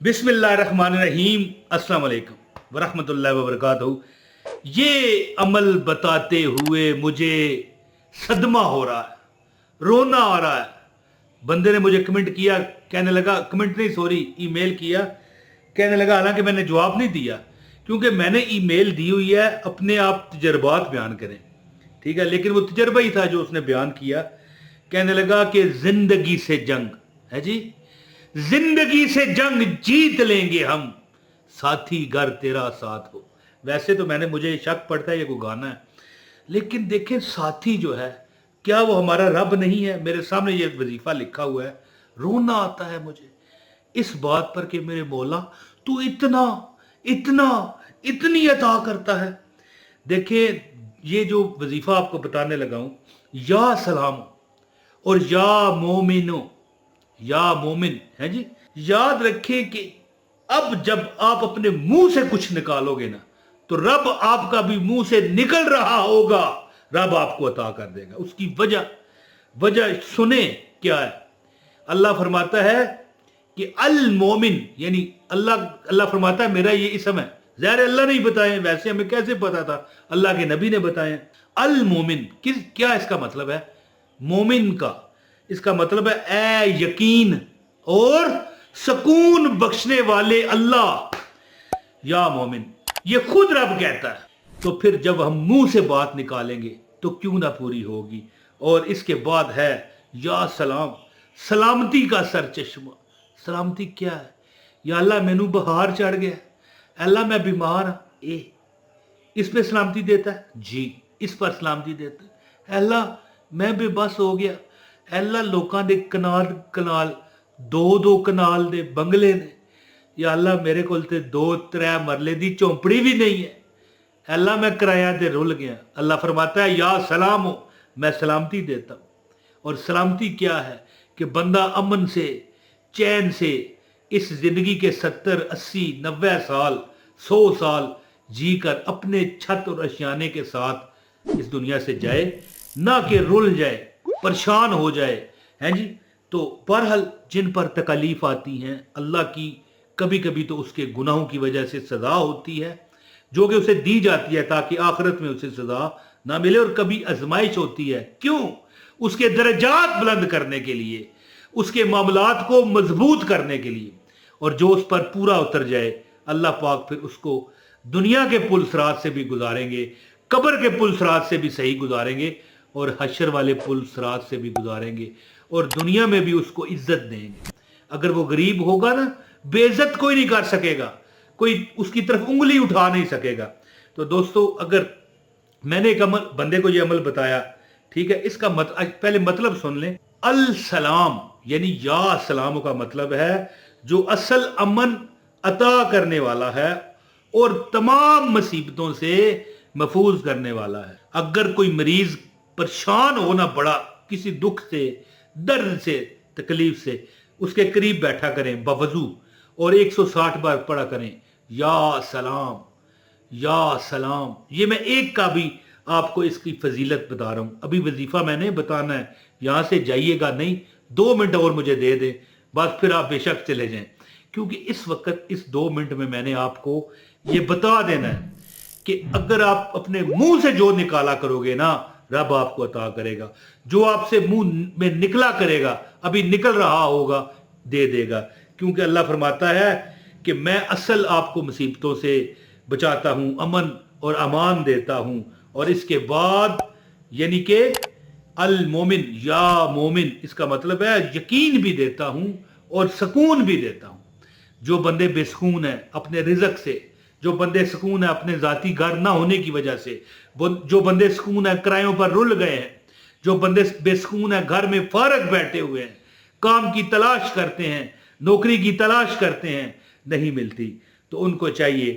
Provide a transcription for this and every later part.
बिस्मिल्लाहिर्रहमानिर्रहीम। अस्सलाम वालेकुम वरहमतुल्लाहि वबरकातुहू। ये अमल बताते हुए मुझे सदमा हो रहा है, रोना आ रहा है। बंदे ने मुझे कमेंट किया, कहने लगा, कमेंट नहीं सॉरी ईमेल किया, कहने लगा, हालांकि मैंने जवाब नहीं दिया क्योंकि मैंने ईमेल दी हुई है अपने आप तजर्बात बयान करें, ठीक है। लेकिन वो तजर्बा ही था जो उसने बयान किया। कहने लगा कि जिंदगी से जंग है जी, जिंदगी से जंग जीत लेंगे हम, साथी घर तेरा साथ हो। वैसे तो मुझे शक पड़ता है ये कोई गाना है, लेकिन देखें साथी जो है, क्या वो हमारा रब नहीं है? मेरे सामने ये वजीफा लिखा हुआ है। रोना आता है मुझे इस बात पर कि मेरे मौला तू इतना इतना इतनी अता करता है। देखिए ये जो वजीफा आपको बताने लगा हूं, या सलाम और या मोमिनो, या मोमिन है जी। याद रखें कि अब जब आप अपने मुंह से कुछ निकालोगे ना, तो रब आपका भी मुंह से निकल रहा होगा, रब आपको अता कर देगा। उसकी वजह सुने क्या है। अल्लाह फरमाता है कि अल मोमिन, यानी अल्लाह फरमाता है मेरा ये इसम है। ज़ाहिर अल्लाह नहीं बताए, वैसे हमें कैसे पता था? अल्लाह के नबी ने बताए। अल मोमिन क्या इसका मतलब है? मोमिन का इसका मतलब है ए यकीन और सुकून बख्शने वाले अल्लाह, या मोमिन। ये खुद रब कहता है। तो फिर जब हम मुंह से बात निकालेंगे तो क्यों ना पूरी होगी। और इसके बाद है या सलाम, सलामती का सर चश्मा। सलामती क्या है? या अल्लाह मैनू बुखार चढ़ गया, अल्लाह मैं बीमार हाँ, इस पे सलामती देता है जी, इस पर सलामती देता है। अल्लाह मैं बेबस हो गया, अल्लाह लोगों के कनाल दो कनाल दे बंगले ने, या अल्लाह मेरे को 2-3 मरले दी झोंपड़ी भी नहीं है, अल्लाह मैं किराया दे रुल गया। अल्लाह फरमाता है या सलाम हो, मैं सलामती देता हूँ। और सलामती क्या है कि बंदा अमन से चैन से इस जिंदगी के 70, 80, 90 साल, 100 साल जी कर अपने छत और अशियाने के साथ इस दुनिया से जाए, ना कि रुल जाए, परेशान हो जाए, हैं जी। तो बहरहाल जिन पर तकलीफ आती हैं अल्लाह की, कभी कभी तो उसके गुनाहों की वजह से सज़ा होती है जो कि उसे दी जाती है ताकि आखिरत में उसे सज़ा ना मिले। और कभी आजमाइश होती है, क्यों? उसके दर्जात बुलंद करने के लिए, उसके मामलात को मजबूत करने के लिए। और जो उस पर पूरा उतर जाए, अल्लाह पाक फिर उसको दुनिया के पुल सिरात से भी गुजारेंगे, कब्र के पुल सिरात से भी सही गुजारेंगे, और हशर वाले पुल सिरात से भी गुजारेंगे, और दुनिया में भी उसको इज्जत देंगे। अगर वो गरीब होगा ना, बेइज्जत कोई नहीं कर सकेगा, कोई उसकी तरफ उंगली उठा नहीं सकेगा। तो दोस्तों, अगर मैंने एक अमल, बंदे को ये अमल बताया, ठीक है, इसका पहले मतलब सुन लें। अल सलाम यानी या सलाम का मतलब है जो असल अमन अता करने वाला है और तमाम मुसीबतों से महफूज करने वाला है। अगर कोई मरीज परेशान हो ना, बड़ा किसी दुख से, दर्द से, तकलीफ से, उसके करीब बैठा करें बवजू और 160 बार पढ़ा करें या सलाम, या सलाम। ये मैं एक का भी आपको इसकी फजीलत बता रहा हूं। अभी वजीफा मैंने बताना है, यहां से जाइएगा नहीं, 2 मिनट और मुझे दे दें बस, फिर आप बेशक चले जाएं, क्योंकि इस वक्त इस 2 मिनट में मैंने आपको ये बता देना है कि अगर आप अपने मुंह से जो निकाला करोगे ना, रब आपको अता करेगा। जो आपसे मुंह में निकला करेगा, अभी निकल रहा होगा, दे देगा। क्योंकि अल्लाह फरमाता है कि मैं असल आपको मुसीबतों से बचाता हूं, अमन और अमान देता हूं। और इसके बाद यानी कि अल मोमिन, या मोमिन, इसका मतलब है यकीन भी देता हूं और सुकून भी देता हूं। जो बंदे बेसुकून है अपने रिज़्क से, जो बंदे सुकून है अपने जाती घर ना होने की वजह से, जो बंदे सुकून है किरायों पर रुल गए हैं, जो बंदे बेसुकून है घर में फारग बैठे हुए हैं, काम की तलाश करते हैं, नौकरी की तलाश करते हैं, नहीं मिलती, तो उनको चाहिए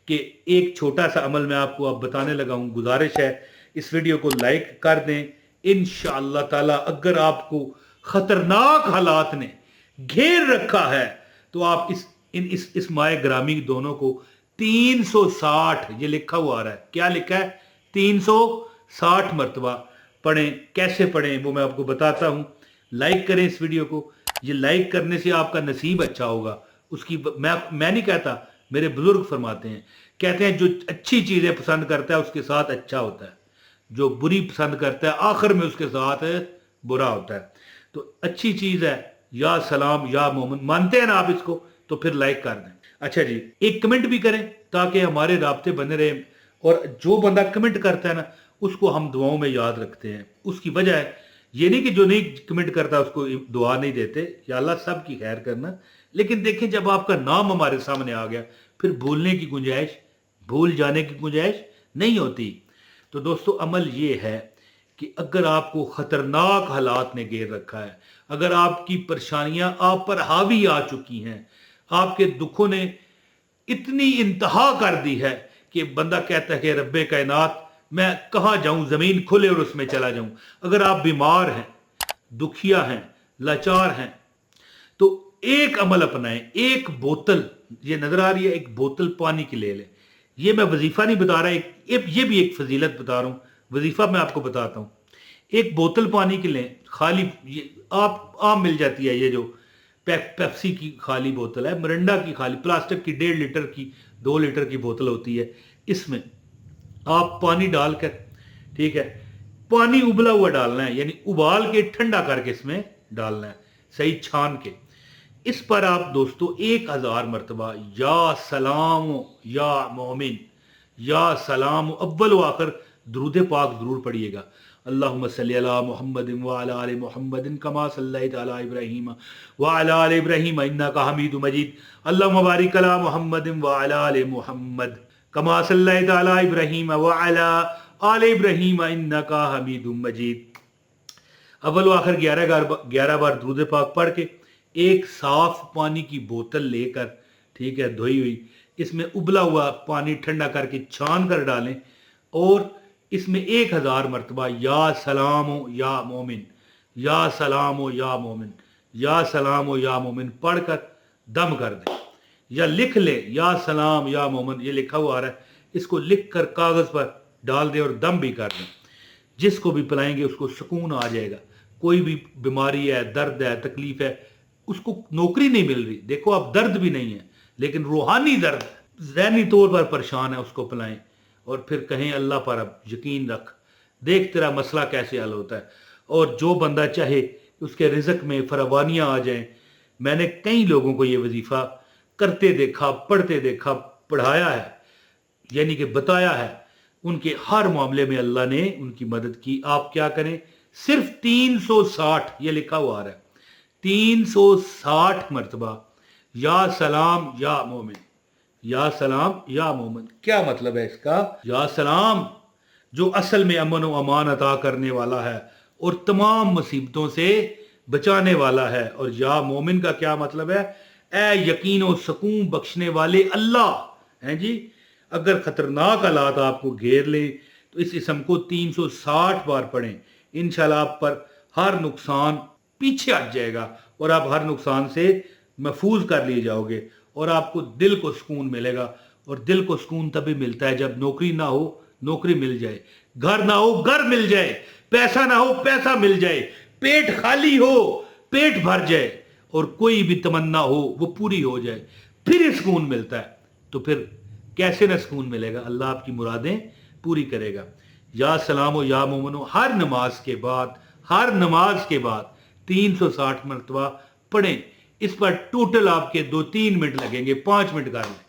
कि एक छोटा सा अमल मैं आपको अब बताने लगा हूं। गुजारिश है इस वीडियो को लाइक कर दें। इंशाअल्लाह ताला अगर आपको खतरनाक हालात ने घेर रखा है तो आप इस माए ग्रामी दोनों को 360, ये लिखा हुआ आ रहा है, क्या लिखा है, 360 मरतबा पढ़ें। कैसे पढ़ें वो मैं आपको बताता हूं। लाइक करें इस वीडियो को, ये लाइक करने से आपका नसीब अच्छा होगा اس کی میں نہیں کہتا، میرے بزرگ فرماتے ہیں، کہتے ہیں جو اچھی چیزیں پسند کرتا ہے اس کے ساتھ اچھا ہوتا ہے، جو بری پسند کرتا ہے آخر میں اس کے ساتھ برا ہوتا ہے۔ تو اچھی چیز ہے یا سلام یا مومن، مانتے ہیں نا آپ اس کو؟ تو پھر لائک کر دیں۔ اچھا جی، ایک کمنٹ بھی کریں تاکہ ہمارے رابطے بنے رہے، اور جو بندہ کمنٹ کرتا ہے نا اس کو ہم دعاؤں میں یاد رکھتے ہیں۔ اس کی وجہ ہے یہ نہیں کہ جو نہیں کمنٹ کرتا اس کو دعا نہیں دیتے، یا اللہ سب کی خیر کرنا، لیکن دیکھیں جب آپ کا نام ہمارے سامنے آ گیا پھر بھولنے کی گنجائش، بھول جانے کی گنجائش نہیں ہوتی۔ تو دوستو عمل یہ ہے کہ اگر آپ کو خطرناک حالات نے گھیر رکھا ہے، اگر آپ کی پریشانیاں آپ پر حاوی آ چکی ہیں، آپ کے دکھوں نے اتنی انتہا کر دی ہے کہ بندہ کہتا ہے کہ رب کائنات میں کہاں جاؤں، زمین کھلے اور اس میں چلا جاؤں۔ اگر آپ بیمار ہیں، دکھیا ہیں، لاچار ہیں، تو ایک عمل اپنائیں، ایک بوتل، یہ نظر آ رہی ہے، ایک بوتل پانی کی لے لیں۔ یہ میں وظیفہ نہیں بتا رہا، یہ بھی ایک فضیلت بتا رہا ہوں، وظیفہ میں آپ کو بتاتا ہوں۔ ایک بوتل پانی کی لیں، خالی، آپ عام مل جاتی ہے، یہ جو پیپسی کی خالی بوتل ہے، مرنڈا کی خالی، پلاسٹک کی 1.5 لیٹر کی 2 لیٹر کی بوتل ہوتی ہے، اس میں آپ پانی ڈال کر، ٹھیک ہے، پانی ابلا ہوا ڈالنا ہے، یعنی ابال کے ٹھنڈا کر کے اس میں ڈالنا ہے، صحیح چھان کے۔ اس پر آپ دوستو 1000 مرتبہ یا سلام یا مومن، یا سلام اول و آخر درود پاک ضرور پڑھیے گا۔ اللہم صلی علی محمد وعلی آل محمد کما صلیت علی ابراہیم وعلی آل ابراہیم انکا حمید مجید۔ اللہم بارک علی محمد وعلی آل محمد کما صلیت علی ابراہیم وعلی آل ابراہیم انکا حمید مجید۔ اول و آخر 11 بار درود پاک پڑھ کے ایک صاف پانی کی بوتل لے کر، ٹھیک ہے، دھوئی ہوئی، اس میں ابلا ہوا پانی ٹھنڈا کر کے چھان کر ڈالیں، اور اس میں 1000 مرتبہ یا سلام یا مومن، یا سلام یا مومن، یا سلام یا مومن پڑھ کر دم کر دیں، یا لکھ لیں یا سلام یا مومن، یہ لکھا ہوا آ رہا ہے، اس کو لکھ کر کاغذ پر ڈال دیں اور دم بھی کر دیں۔ جس کو بھی پلائیں گے اس کو سکون آ جائے گا۔ کوئی بھی بیماری ہے، درد ہے، تکلیف ہے، اس کو نوکری نہیں مل رہی، دیکھو اب درد بھی نہیں ہے لیکن روحانی درد ہے، ذہنی طور پر پریشان ہے، اس کو پلائیں اور پھر کہیں اللہ پر اب یقین رکھ، دیکھ تیرا مسئلہ کیسے حل ہوتا ہے۔ اور جو بندہ چاہے اس کے رزق میں فراوانیاں آ جائیں، میں نے کئی لوگوں کو یہ وظیفہ کرتے دیکھا، پڑھتے دیکھا، پڑھایا ہے، یعنی کہ بتایا ہے، ان کے ہر معاملے میں اللہ نے ان کی مدد کی۔ آپ کیا کریں، صرف 360، یہ لکھا ہوا آ رہا ہے، 360 مرتبہ یا سلام یا مومن، یا سلام یا مومن۔ کیا مطلب ہے اس کا؟ یا سلام جو اصل میں امن و امان عطا کرنے والا ہے اور تمام مصیبتوں سے بچانے والا ہے، اور یا مومن کا کیا مطلب ہے؟ اے یقین و سکون بخشنے والے اللہ ہیں جی۔ اگر خطرناک حالات آپ کو گھیر لیں تو اس اسم کو 360 بار پڑھیں، انشاءاللہ آپ پر ہر نقصان پیچھے ہٹ جائے گا اور آپ ہر نقصان سے محفوظ کر لیے جاؤ گے، اور آپ کو دل کو سکون ملے گا۔ اور دل کو سکون تبھی ملتا ہے جب نوکری نہ ہو، نوکری مل جائے، گھر نہ ہو، گھر مل جائے، پیسہ نہ ہو، پیسہ مل جائے، پیٹ خالی ہو، پیٹ بھر جائے، اور کوئی بھی تمنا ہو وہ پوری ہو جائے، پھر سکون ملتا ہے۔ تو پھر کیسے نہ سکون ملے گا؟ اللہ آپ کی مرادیں پوری کرے گا۔ یا سلام و یا مومنو ہر نماز کے بعد 360 مرتبہ پڑھیں۔ اس پر ٹوٹل آپ کے 2-3 منٹ لگیں گے، 5 منٹ کر لیں،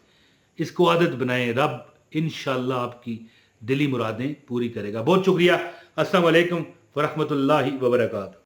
اس کو عادت بنائیں، رب انشاءاللہ آپ کی دلی مرادیں پوری کرے گا۔ بہت شکریہ، السلام علیکم ورحمۃ اللہ وبرکاتہ۔